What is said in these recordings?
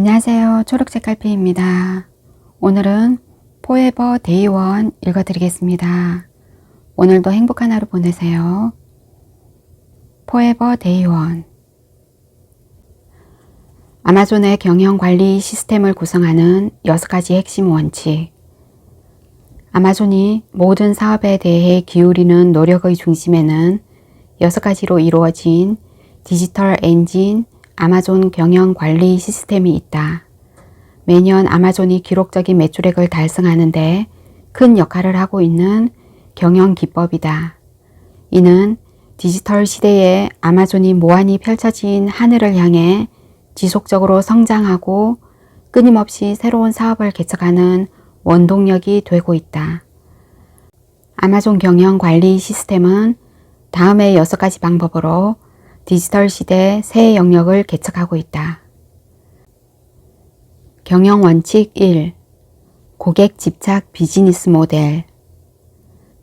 안녕하세요. 초록색깔피입니다. 오늘은 포에버 데이 1 읽어드리겠습니다. 오늘도 행복한 하루 보내세요. 포에버 데이 1 아마존의 경영관리 시스템을 구성하는 6가지 핵심 원칙. 아마존이 모든 사업에 대해 기울이는 노력의 중심에는 6가지로 이루어진 디지털 엔진 아마존 경영관리 시스템이 있다. 매년 아마존이 기록적인 매출액을 달성하는데 큰 역할을 하고 있는 경영 기법이다. 이는 디지털 시대에 아마존이 무한히 펼쳐진 하늘을 향해 지속적으로 성장하고 끊임없이 새로운 사업을 개척하는 원동력이 되고 있다. 아마존 경영관리 시스템은 다음의 6가지 방법으로 디지털 시대 새 영역을 개척하고 있다. 경영 원칙 1. 고객 집착 비즈니스 모델.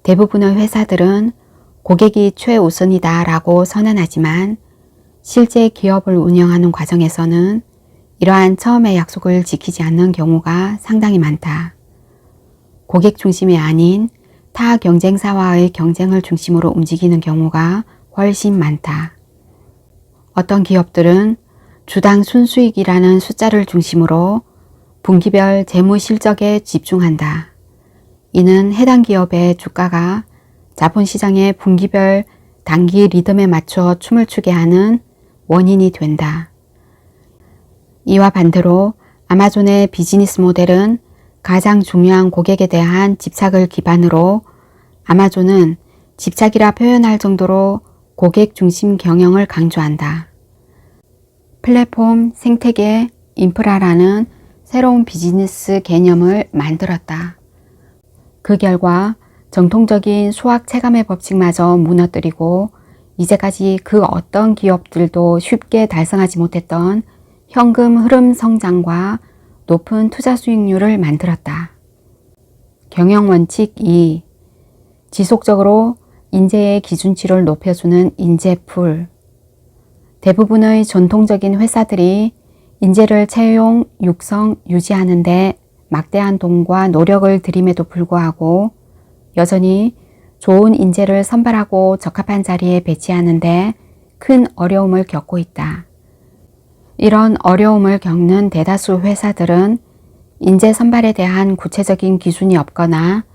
대부분의 회사들은 고객이 최우선이다 라고 선언하지만 실제 기업을 운영하는 과정에서는 이러한 처음의 약속을 지키지 않는 경우가 상당히 많다. 고객 중심이 아닌 타 경쟁사와의 경쟁을 중심으로 움직이는 경우가 훨씬 많다. 어떤 기업들은 주당 순수익이라는 숫자를 중심으로 분기별 재무 실적에 집중한다. 이는 해당 기업의 주가가 자본시장의 분기별 단기 리듬에 맞춰 춤을 추게 하는 원인이 된다. 이와 반대로 아마존의 비즈니스 모델은 가장 중요한 고객에 대한 집착을 기반으로 아마존은 집착이라 표현할 정도로 고객 중심 경영을 강조한다. 플랫폼 생태계 인프라라는 새로운 비즈니스 개념을 만들었다. 그 결과 정통적인 수학 체감의 법칙마저 무너뜨리고 이제까지 그 어떤 기업들도 쉽게 달성하지 못했던 현금 흐름 성장과 높은 투자 수익률을 만들었다. 경영 원칙 2. 지속적으로 인재의 기준치를 높여주는 인재풀. 대부분의 전통적인 회사들이 인재를 채용, 육성, 유지하는 데 막대한 돈과 노력을 들임에도 불구하고 여전히 좋은 인재를 선발하고 적합한 자리에 배치하는 데 큰 어려움을 겪고 있다. 이런 어려움을 겪는 대다수 회사들은 인재 선발에 대한 구체적인 기준이 없거나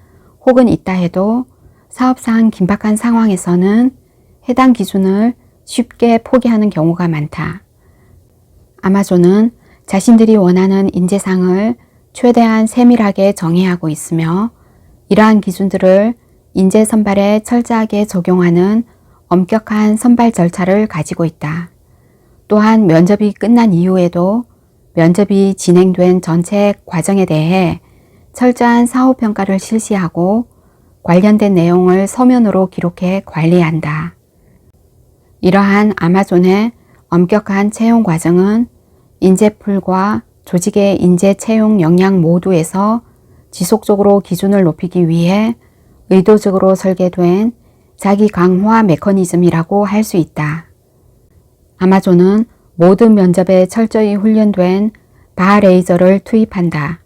혹은 있다 해도 사업상 긴박한 상황에서는 해당 기준을 쉽게 포기하는 경우가 많다. 아마존은 자신들이 원하는 인재상을 최대한 세밀하게 정해야 하고 있으며 이러한 기준들을 인재 선발에 철저하게 적용하는 엄격한 선발 절차를 가지고 있다. 또한 면접이 끝난 이후에도 면접이 진행된 전체 과정에 대해 철저한 사후평가를 실시하고 관련된 내용을 서면으로 기록해 관리한다. 이러한 아마존의 엄격한 채용 과정은 인재풀과 조직의 인재 채용 역량 모두에서 지속적으로 기준을 높이기 위해 의도적으로 설계된 자기 강화 메커니즘이라고 할 수 있다. 아마존은 모든 면접에 철저히 훈련된 바레이저를 투입한다.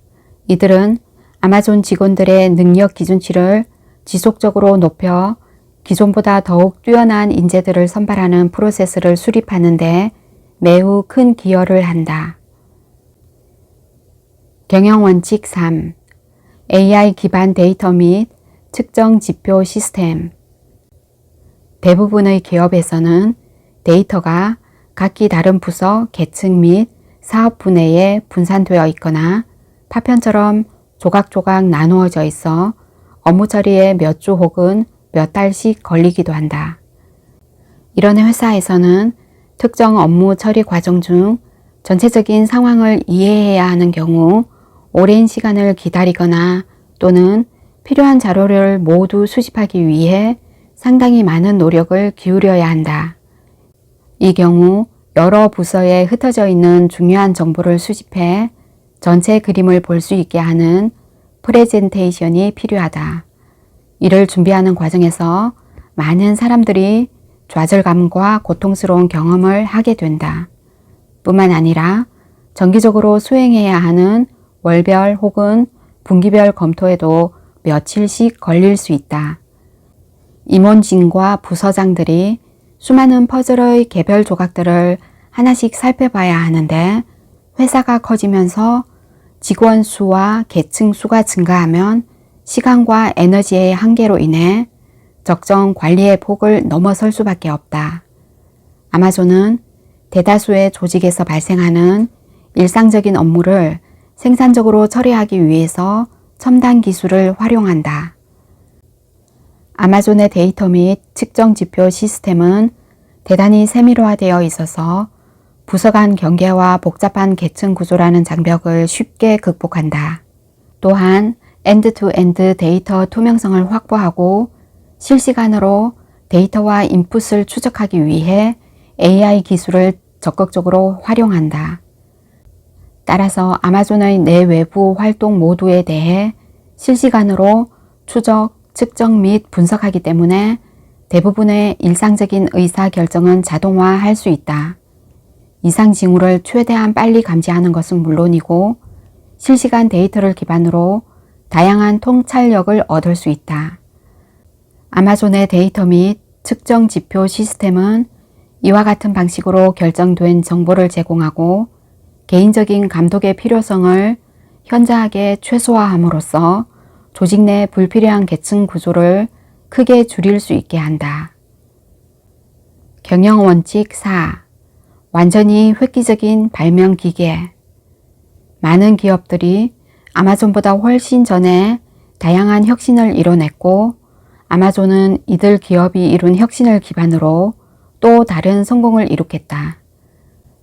이들은 아마존 직원들의 능력 기준치를 지속적으로 높여 기존보다 더욱 뛰어난 인재들을 선발하는 프로세스를 수립하는 데 매우 큰 기여를 한다. 경영 원칙 3. AI 기반 데이터 및 측정 지표 시스템. 대부분의 기업에서는 데이터가 각기 다른 부서, 계층 및 사업 분야에 분산되어 있거나 파편처럼 조각조각 나누어져 있어 업무 처리에 몇 주 혹은 몇 달씩 걸리기도 한다. 이런 회사에서는 특정 업무 처리 과정 중 전체적인 상황을 이해해야 하는 경우 오랜 시간을 기다리거나 또는 필요한 자료를 모두 수집하기 위해 상당히 많은 노력을 기울여야 한다. 이 경우 여러 부서에 흩어져 있는 중요한 정보를 수집해 전체 그림을 볼 수 있게 하는 프레젠테이션이 필요하다. 이를 준비하는 과정에서 많은 사람들이 좌절감과 고통스러운 경험을 하게 된다. 뿐만 아니라 정기적으로 수행해야 하는 월별 혹은 분기별 검토에도 며칠씩 걸릴 수 있다. 임원진과 부서장들이 수많은 퍼즐의 개별 조각들을 하나씩 살펴봐야 하는데 회사가 커지면서 직원 수와 계층 수가 증가하면 시간과 에너지의 한계로 인해 적정 관리의 폭을 넘어설 수밖에 없다. 아마존은 대다수의 조직에서 발생하는 일상적인 업무를 생산적으로 처리하기 위해서 첨단 기술을 활용한다. 아마존의 데이터 및 측정 지표 시스템은 대단히 세밀화되어 있어서 부서 간 경계와 복잡한 계층 구조라는 장벽을 쉽게 극복한다. 또한 엔드-투-엔드 데이터 투명성을 확보하고 실시간으로 데이터와 인풋을 추적하기 위해 AI 기술을 적극적으로 활용한다. 따라서 아마존의 내외부 활동 모두에 대해 실시간으로 추적, 측정 및 분석하기 때문에 대부분의 일상적인 의사결정은 자동화할 수 있다. 이상 징후를 최대한 빨리 감지하는 것은 물론이고 실시간 데이터를 기반으로 다양한 통찰력을 얻을 수 있다. 아마존의 데이터 및 측정 지표 시스템은 이와 같은 방식으로 결정된 정보를 제공하고 개인적인 감독의 필요성을 현저하게 최소화함으로써 조직 내 불필요한 계층 구조를 크게 줄일 수 있게 한다. 경영 원칙 4. 완전히 획기적인 발명 기계. 많은 기업들이 아마존보다 훨씬 전에 다양한 혁신을 이뤄냈고 아마존은 이들 기업이 이룬 혁신을 기반으로 또 다른 성공을 이룩했다.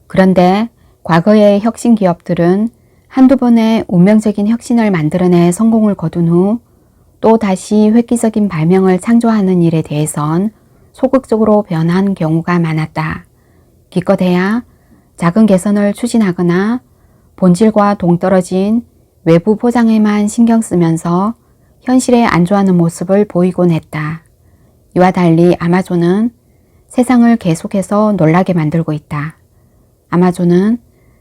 그런데 과거의 혁신 기업들은 한두 번의 운명적인 혁신을 만들어내 성공을 거둔 후 또 다시 획기적인 발명을 창조하는 일에 대해선 소극적으로 변한 경우가 많았다. 기껏해야 작은 개선을 추진하거나 본질과 동떨어진 외부 포장에만 신경 쓰면서 현실에 안주하는 모습을 보이곤 했다. 이와 달리 아마존은 세상을 계속해서 놀라게 만들고 있다. 아마존은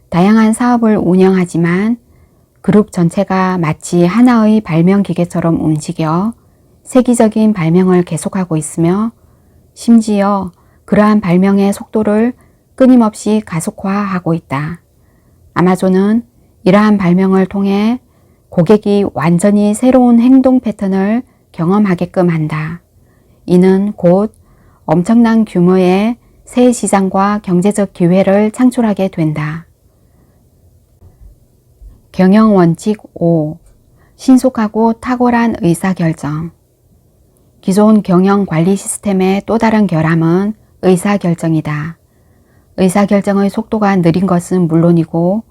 다양한 사업을 운영하지만 그룹 전체가 마치 하나의 발명 기계처럼 움직여 세기적인 발명을 계속하고 있으며 심지어 그러한 발명의 속도를 끊임없이 가속화하고 있다. 아마존은 이러한 발명을 통해 고객이 완전히 새로운 행동 패턴을 경험하게끔 한다. 이는 곧 엄청난 규모의 새 시장과 경제적 기회를 창출하게 된다. 경영 원칙 5. 신속하고 탁월한 의사결정. 기존 경영 관리 시스템의 또 다른 결함은 의사결정이다. 의사결정의 속도가 느린 것은 물론이고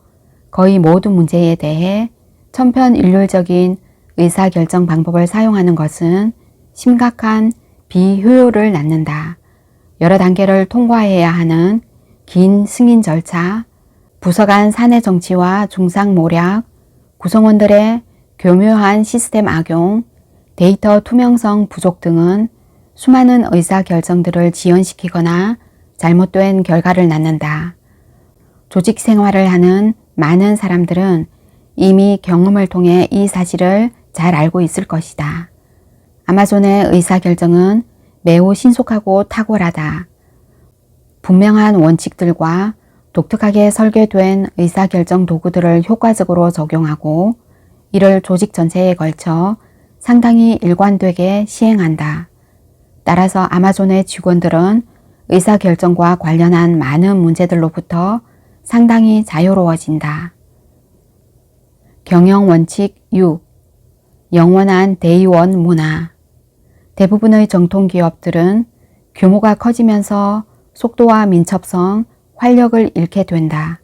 거의 모든 문제에 대해 천편일률적인 의사결정 방법을 사용하는 것은 심각한 비효율을 낳는다. 여러 단계를 통과해야 하는 긴 승인 절차, 부서 간 사내 정치와 중상모략, 구성원들의 교묘한 시스템 악용, 데이터 투명성 부족 등은 수많은 의사결정들을 지연시키거나 잘못된 결과를 낳는다. 조직 생활을 하는 많은 사람들은 이미 경험을 통해 이 사실을 잘 알고 있을 것이다. 아마존의 의사결정은 매우 신속하고 탁월하다. 분명한 원칙들과 독특하게 설계된 의사결정 도구들을 효과적으로 적용하고 이를 조직 전체에 걸쳐 상당히 일관되게 시행한다. 따라서 아마존의 직원들은 의사결정과 관련한 많은 문제들로부터 상당히 자유로워진다. 경영 원칙 6. 영원한 데이원 문화. 대부분의 정통 기업들은 규모가 커지면서 속도와 민첩성, 활력을 잃게 된다.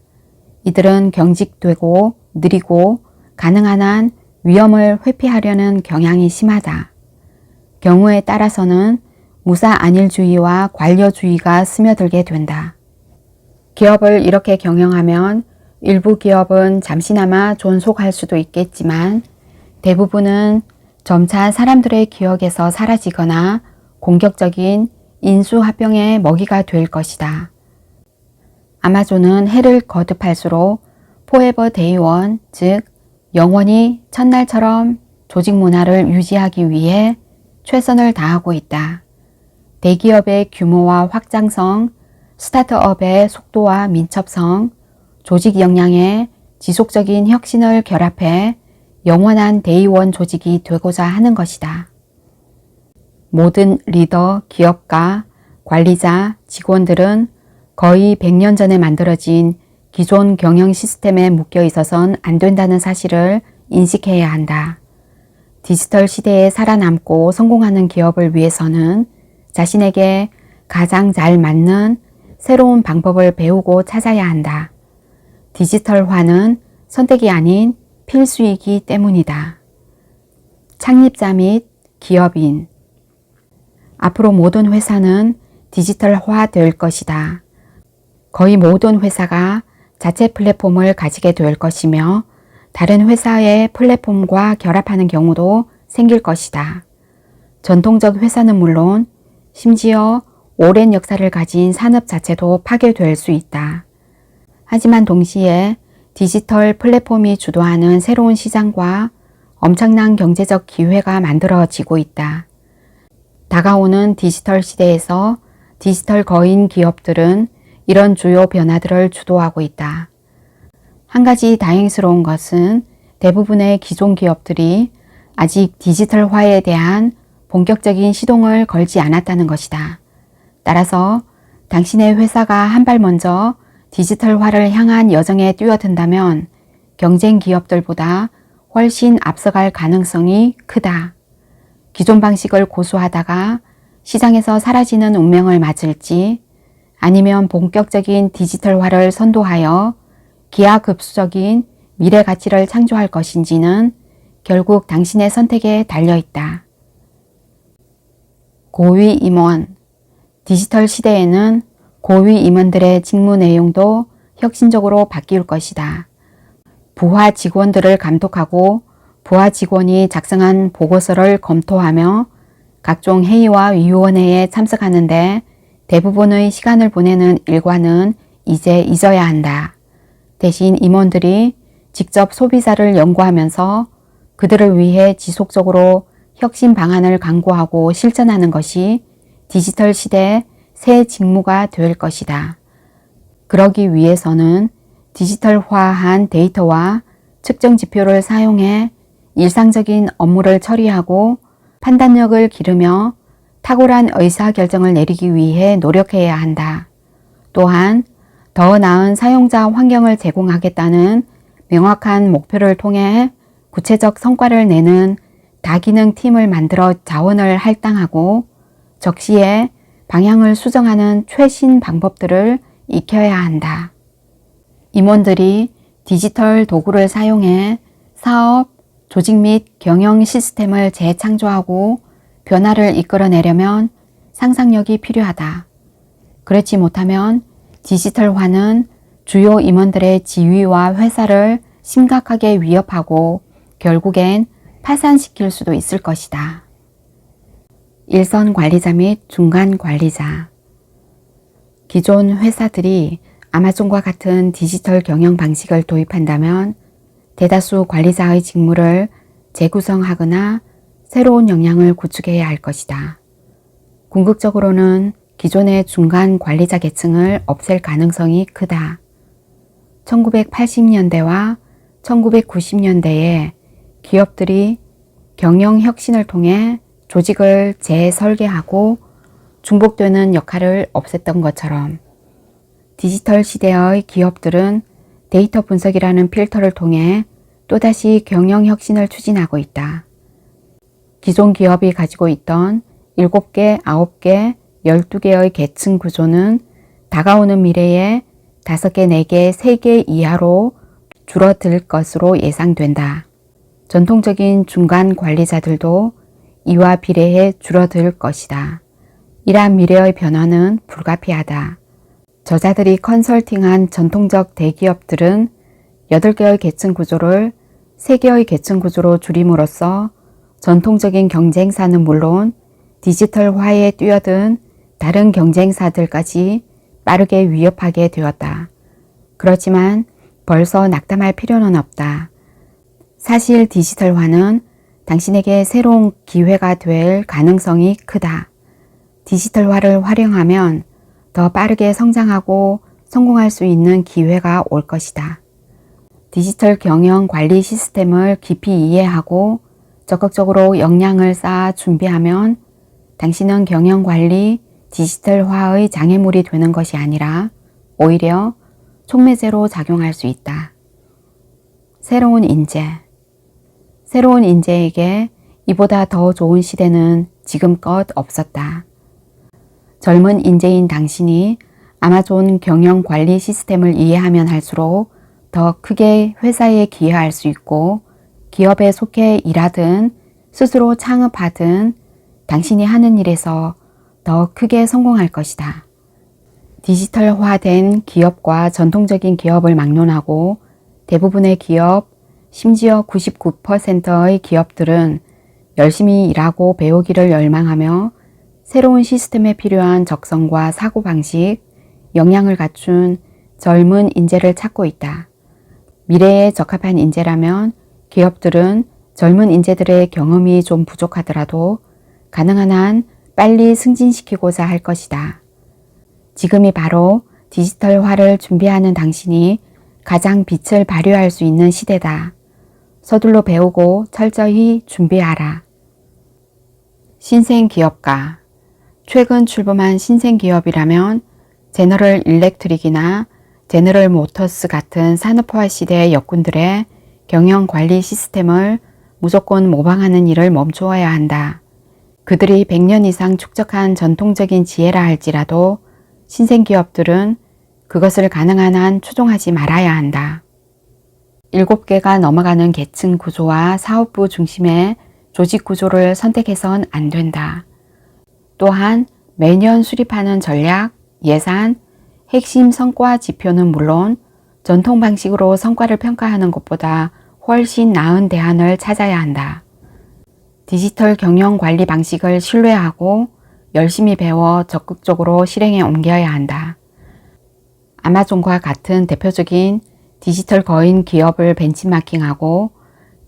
이들은 경직되고 느리고 가능한 한 위험을 회피하려는 경향이 심하다. 경우에 따라서는 무사안일주의와 관료주의가 스며들게 된다. 기업을 이렇게 경영하면 일부 기업은 잠시나마 존속할 수도 있겠지만 대부분은 점차 사람들의 기억에서 사라지거나 공격적인 인수합병의 먹이가 될 것이다. 아마존은 해를 거듭할수록 Forever Day One, 즉 영원히 첫날처럼 조직 문화를 유지하기 위해 최선을 다하고 있다. 대기업의 규모와 확장성, 스타트업의 속도와 민첩성, 조직 역량의 지속적인 혁신을 결합해 영원한 데이원 조직이 되고자 하는 것이다. 모든 리더, 기업가, 관리자, 직원들은 거의 100년 전에 만들어진 기존 경영 시스템에 묶여 있어서는 안 된다는 사실을 인식해야 한다. 디지털 시대에 살아남고 성공하는 기업을 위해서는 자신에게 가장 잘 맞는 새로운 방법을 배우고 찾아야 한다. 디지털화는 선택이 아닌 필수이기 때문이다. 창립자 및 기업인. 앞으로 모든 회사는 디지털화 될 것이다. 거의 모든 회사가 자체 플랫폼을 가지게 될 것이며 다른 회사의 플랫폼과 결합하는 경우도 생길 것이다. 전통적 회사는 물론 심지어 오랜 역사를 가진 산업 자체도 파괴될 수 있다. 하지만 동시에 디지털 플랫폼이 주도하는 새로운 시장과 엄청난 경제적 기회가 만들어지고 있다. 다가오는 디지털 시대에서 디지털 거인 기업들은 이런 주요 변화들을 주도하고 있다. 한 가지 다행스러운 것은 대부분의 기존 기업들이 아직 디지털화에 대한 본격적인 시동을 걸지 않았다는 것이다. 따라서 당신의 회사가 한 발 먼저 디지털화를 향한 여정에 뛰어든다면 경쟁 기업들보다 훨씬 앞서갈 가능성이 크다. 기존 방식을 고수하다가 시장에서 사라지는 운명을 맞을지 아니면 본격적인 디지털화를 선도하여 기하급수적인 미래 가치를 창조할 것인지는 결국 당신의 선택에 달려있다. 고위 임원. 디지털 시대에는 고위 임원들의 직무 내용도 혁신적으로 바뀔 것이다. 부하 직원들을 감독하고 부하 직원이 작성한 보고서를 검토하며 각종 회의와 위원회에 참석하는데 대부분의 시간을 보내는 일과는 이제 잊어야 한다. 대신 임원들이 직접 소비자를 연구하면서 그들을 위해 지속적으로 혁신 방안을 강구하고 실천하는 것이 디지털 시대의 새 직무가 될 것이다. 그러기 위해서는 디지털화한 데이터와 측정 지표를 사용해 일상적인 업무를 처리하고 판단력을 기르며 탁월한 의사결정을 내리기 위해 노력해야 한다. 또한 더 나은 사용자 환경을 제공하겠다는 명확한 목표를 통해 구체적 성과를 내는 다기능 팀을 만들어 자원을 할당하고 적시에 방향을 수정하는 최신 방법들을 익혀야 한다. 임원들이 디지털 도구를 사용해 사업, 조직 및 경영 시스템을 재창조하고 변화를 이끌어내려면 상상력이 필요하다. 그렇지 못하면 디지털화는 주요 임원들의 지위와 회사를 심각하게 위협하고 결국엔 파산시킬 수도 있을 것이다. 일선 관리자 및 중간 관리자. 기존 회사들이 아마존과 같은 디지털 경영 방식을 도입한다면 대다수 관리자의 직무를 재구성하거나 새로운 역량을 구축해야 할 것이다. 궁극적으로는 기존의 중간 관리자 계층을 없앨 가능성이 크다. 1980년대와 1990년대에 기업들이 경영 혁신을 통해 조직을 재설계하고 중복되는 역할을 없앴던 것처럼 디지털 시대의 기업들은 데이터 분석이라는 필터를 통해 또다시 경영 혁신을 추진하고 있다. 기존 기업이 가지고 있던 7개, 9개, 12개의 계층 구조는 다가오는 미래에 5개, 4개, 3개 이하로 줄어들 것으로 예상된다. 전통적인 중간 관리자들도 이와 비례해 줄어들 것이다. 이러한 미래의 변화는 불가피하다. 저자들이 컨설팅한 전통적 대기업들은 8개의 계층 구조를 3개의 계층 구조로 줄임으로써 전통적인 경쟁사는 물론 디지털화에 뛰어든 다른 경쟁사들까지 빠르게 위협하게 되었다. 그렇지만 벌써 낙담할 필요는 없다. 사실 디지털화는 당신에게 새로운 기회가 될 가능성이 크다. 디지털화를 활용하면 더 빠르게 성장하고 성공할 수 있는 기회가 올 것이다. 디지털 경영 관리 시스템을 깊이 이해하고 적극적으로 역량을 쌓아 준비하면 당신은 경영 관리 디지털화의 장애물이 되는 것이 아니라 오히려 촉매제로 작용할 수 있다. 새로운 인재. 새로운 인재에게 이보다 더 좋은 시대는 지금껏 없었다. 젊은 인재인 당신이 아마존 경영 관리 시스템을 이해하면 할수록 더 크게 회사에 기여할 수 있고 기업에 속해 일하든 스스로 창업하든 당신이 하는 일에서 더 크게 성공할 것이다. 디지털화된 기업과 전통적인 기업을 막론하고 대부분의 기업, 심지어 99%의 기업들은 열심히 일하고 배우기를 열망하며 새로운 시스템에 필요한 적성과 사고방식, 역량을 갖춘 젊은 인재를 찾고 있다. 미래에 적합한 인재라면 기업들은 젊은 인재들의 경험이 좀 부족하더라도 가능한 한 빨리 승진시키고자 할 것이다. 지금이 바로 디지털화를 준비하는 당신이 가장 빛을 발휘할 수 있는 시대다. 서둘러 배우고 철저히 준비하라. 신생기업가. 최근 출범한 신생기업이라면 제너럴 일렉트릭이나 제너럴 모터스 같은 산업화 시대의 역군들의 경영 관리 시스템을 무조건 모방하는 일을 멈추어야 한다. 그들이 100년 이상 축적한 전통적인 지혜라 할지라도 신생기업들은 그것을 가능한 한 추종하지 말아야 한다. 7개가 넘어가는 계층 구조와 사업부 중심의 조직 구조를 선택해선 안 된다. 또한 매년 수립하는 전략, 예산, 핵심 성과 지표는 물론 전통 방식으로 성과를 평가하는 것보다 훨씬 나은 대안을 찾아야 한다. 디지털 경영 관리 방식을 신뢰하고 열심히 배워 적극적으로 실행에 옮겨야 한다. 아마존과 같은 대표적인 디지털 거인 기업을 벤치마킹하고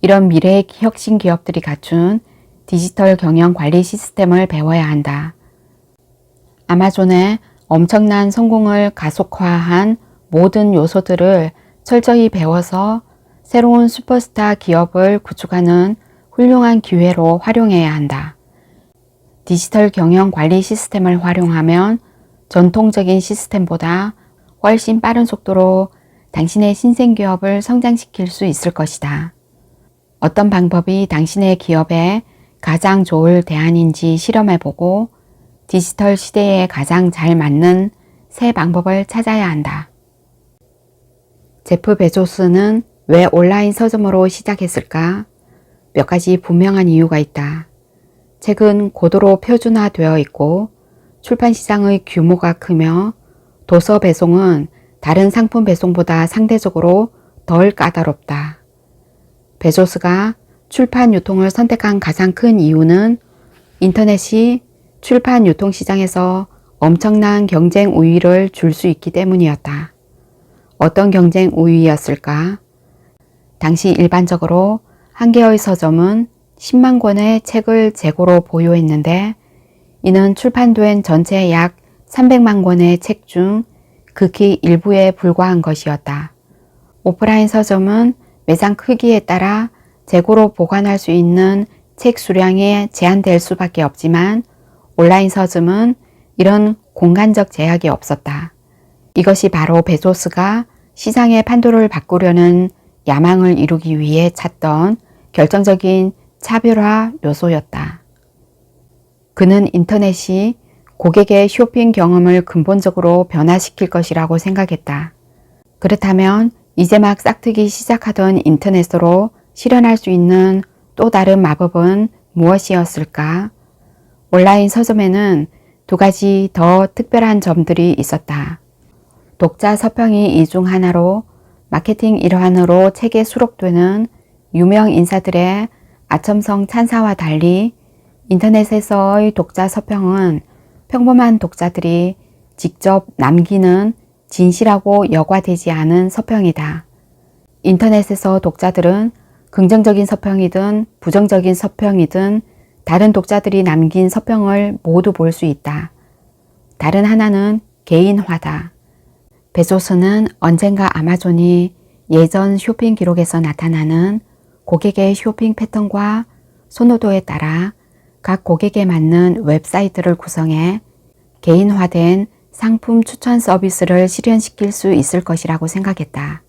이런 미래의 혁신 기업들이 갖춘 디지털 경영 관리 시스템을 배워야 한다. 아마존의 엄청난 성공을 가속화한 모든 요소들을 철저히 배워서 새로운 슈퍼스타 기업을 구축하는 훌륭한 기회로 활용해야 한다. 디지털 경영 관리 시스템을 활용하면 전통적인 시스템보다 훨씬 빠른 속도로 당신의 신생기업을 성장시킬 수 있을 것이다. 어떤 방법이 당신의 기업에 가장 좋을 대안인지 실험해보고 디지털 시대에 가장 잘 맞는 새 방법을 찾아야 한다. 제프 베조스는 왜 온라인 서점으로 시작했을까? 몇 가지 분명한 이유가 있다. 책은 고도로 표준화되어 있고 출판 시장의 규모가 크며 도서 배송은 다른 상품 배송보다 상대적으로 덜 까다롭다. 베조스가 출판 유통을 선택한 가장 큰 이유는 인터넷이 출판 유통 시장에서 엄청난 경쟁 우위를 줄 수 있기 때문이었다. 어떤 경쟁 우위였을까? 당시 일반적으로 한 개의 서점은 10만 권의 책을 재고로 보유했는데 이는 출판된 전체 약 300만 권의 책 중 극히 일부에 불과한 것이었다. 오프라인 서점은 매장 크기에 따라 재고로 보관할 수 있는 책 수량이 제한될 수밖에 없지만 온라인 서점은 이런 공간적 제약이 없었다. 이것이 바로 베조스가 시장의 판도를 바꾸려는 야망을 이루기 위해 찾던 결정적인 차별화 요소였다. 그는 인터넷이 고객의 쇼핑 경험을 근본적으로 변화시킬 것이라고 생각했다. 그렇다면 이제 막 싹트기 시작하던 인터넷으로 실현할 수 있는 또 다른 마법은 무엇이었을까? 온라인 서점에는 2가지 더 특별한 점들이 있었다. 독자 서평이 이 중 하나로 마케팅 일환으로 책에 수록되는 유명 인사들의 아첨성 찬사와 달리 인터넷에서의 독자 서평은 평범한 독자들이 직접 남기는 진실하고 여과되지 않은 서평이다. 인터넷에서 독자들은 긍정적인 서평이든 부정적인 서평이든 다른 독자들이 남긴 서평을 모두 볼 수 있다. 다른 하나는 개인화다. 베조스는 언젠가 아마존이 예전 쇼핑 기록에서 나타나는 고객의 쇼핑 패턴과 선호도에 따라 각 고객에 맞는 웹사이트를 구성해 개인화된 상품 추천 서비스를 실현시킬 수 있을 것이라고 생각했다.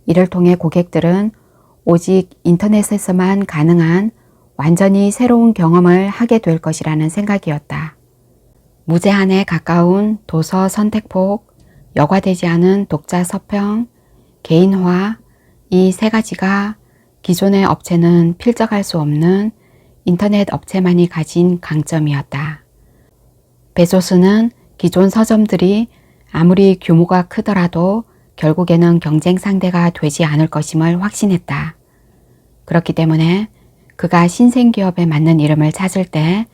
이를 통해 고객들은 오직 인터넷에서만 가능한 완전히 새로운 경험을 하게 될 것이라는 생각이었다. 무제한에 가까운 도서 선택폭, 여과되지 않은 독자 서평, 개인화, 이 세 가지가 기존의 업체는 필적할 수 없는 인터넷 업체만이 가진 강점이었다. 베조스는 기존 서점들이 아무리 규모가 크더라도 결국에는 경쟁 상대가 되지 않을 것임을 확신했다. 그렇기 때문에 그가 신생기업에 맞는 이름을 찾을 때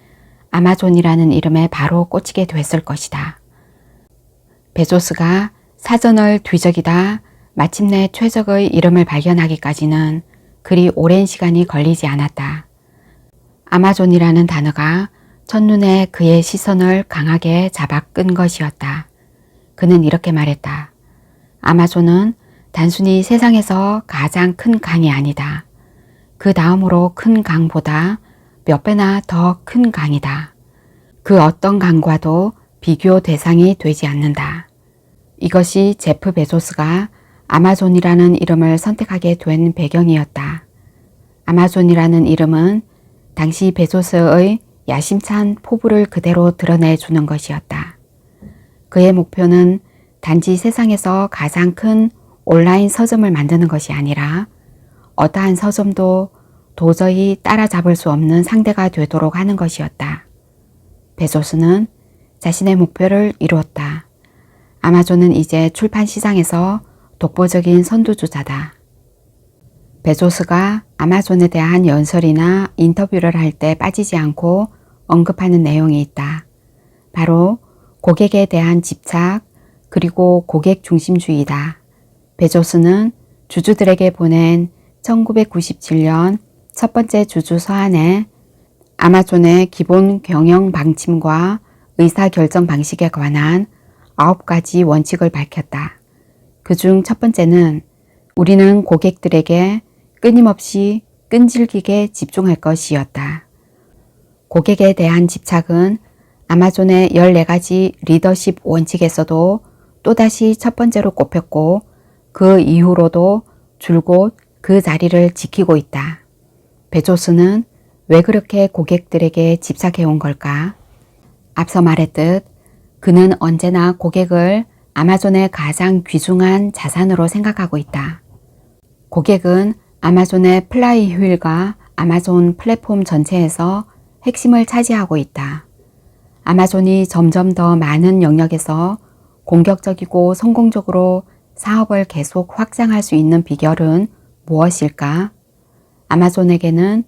아마존이라는 이름에 바로 꽂히게 됐을 것이다. 베조스가 사전을 뒤적이다 마침내 최적의 이름을 발견하기까지는 그리 오랜 시간이 걸리지 않았다. 아마존이라는 단어가 첫눈에 그의 시선을 강하게 잡아 끈 것이었다. 그는 이렇게 말했다. 아마존은 단순히 세상에서 가장 큰 강이 아니다. 그 다음으로 큰 강보다 몇 배나 더 큰 강이다. 그 어떤 강과도 비교 대상이 되지 않는다. 이것이 제프 베조스가 아마존이라는 이름을 선택하게 된 배경이었다. 아마존이라는 이름은 당시 베조스의 야심찬 포부를 그대로 드러내주는 것이었다. 그의 목표는 단지 세상에서 가장 큰 온라인 서점을 만드는 것이 아니라 어떠한 서점도 도저히 따라잡을 수 없는 상대가 되도록 하는 것이었다. 베조스는 자신의 목표를 이루었다. 아마존은 이제 출판 시장에서 독보적인 선두주자다. 베조스가 아마존에 대한 연설이나 인터뷰를 할 때 빠지지 않고 언급하는 내용이 있다. 바로 고객에 대한 집착 그리고 고객 중심주의다. 베조스는 주주들에게 보낸 1997년 첫 번째 주주 서한에 아마존의 기본 경영 방침과 의사결정 방식에 관한 9가지 원칙을 밝혔다. 그중 첫 번째는 우리는 고객들에게 끊임없이 끈질기게 집중할 것이었다. 고객에 대한 집착은 아마존의 14가지 리더십 원칙에서도 또다시 첫 번째로 꼽혔고 그 이후로도 줄곧 그 자리를 지키고 있다. 베조스는 왜 그렇게 고객들에게 집착해온 걸까? 앞서 말했듯 그는 언제나 고객을 아마존의 가장 귀중한 자산으로 생각하고 있다. 고객은 아마존의 플라이휠과 아마존 플랫폼 전체에서 핵심을 차지하고 있다. 아마존이 점점 더 많은 영역에서 공격적이고 성공적으로 사업을 계속 확장할 수 있는 비결은 무엇일까? 아마존에게는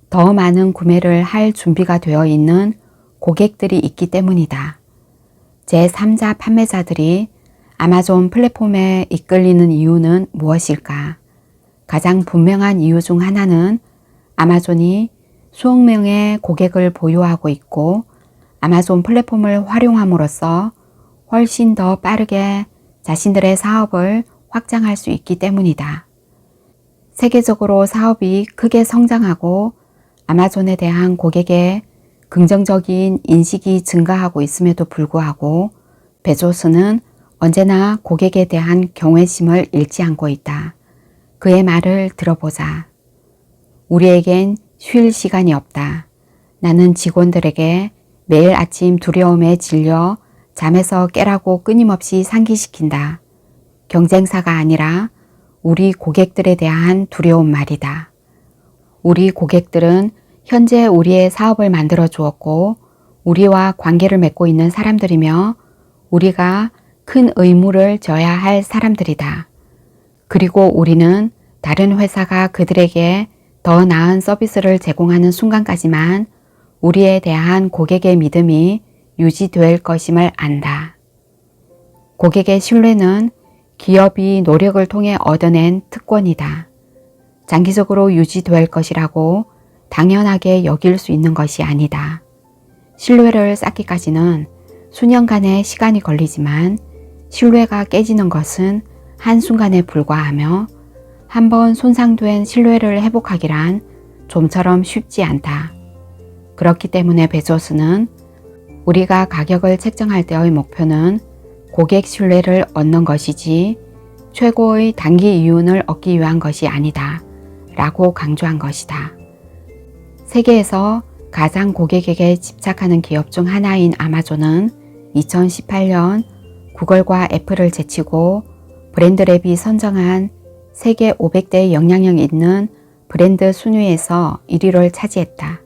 더 많은 구매를 할 준비가 되어 있는 고객들이 있기 때문이다. 제3자 판매자들이 아마존 플랫폼에 이끌리는 이유는 무엇일까? 가장 분명한 이유 중 하나는 아마존이 수억 명의 고객을 보유하고 있고 아마존 플랫폼을 활용함으로써 훨씬 더 빠르게 자신들의 사업을 확장할 수 있기 때문이다. 세계적으로 사업이 크게 성장하고 아마존에 대한 고객의 긍정적인 인식이 증가하고 있음에도 불구하고 베조스는 언제나 고객에 대한 경외심을 잃지 않고 있다. 그의 말을 들어보자. 우리에겐 쉴 시간이 없다. 나는 직원들에게 매일 아침 두려움에 질려 잠에서 깨라고 끊임없이 상기시킨다. 경쟁사가 아니라 우리 고객들에 대한 두려움 말이다. 우리 고객들은 현재 우리의 사업을 만들어 주었고 우리와 관계를 맺고 있는 사람들이며 우리가 큰 의무를 져야 할 사람들이다. 그리고 우리는 다른 회사가 그들에게 더 나은 서비스를 제공하는 순간까지만 우리에 대한 고객의 믿음이 유지될 것임을 안다. 고객의 신뢰는 기업이 노력을 통해 얻어낸 특권이다. 장기적으로 유지될 것이라고 당연하게 여길 수 있는 것이 아니다. 신뢰를 쌓기까지는 수년간의 시간이 걸리지만 신뢰가 깨지는 것은 한순간에 불과하며 한번 손상된 신뢰를 회복하기란 좀처럼 쉽지 않다. 그렇기 때문에 베조스는 우리가 가격을 책정할 때의 목표는 고객 신뢰를 얻는 것이지 최고의 단기 이윤을 얻기 위한 것이 아니다 라고 강조한 것이다. 세계에서 가장 고객에게 집착하는 기업 중 하나인 아마존은 2018년 구글과 애플을 제치고 브랜드랩이 선정한 세계 500대 영향력 있는 브랜드 순위에서 1위를 차지했다.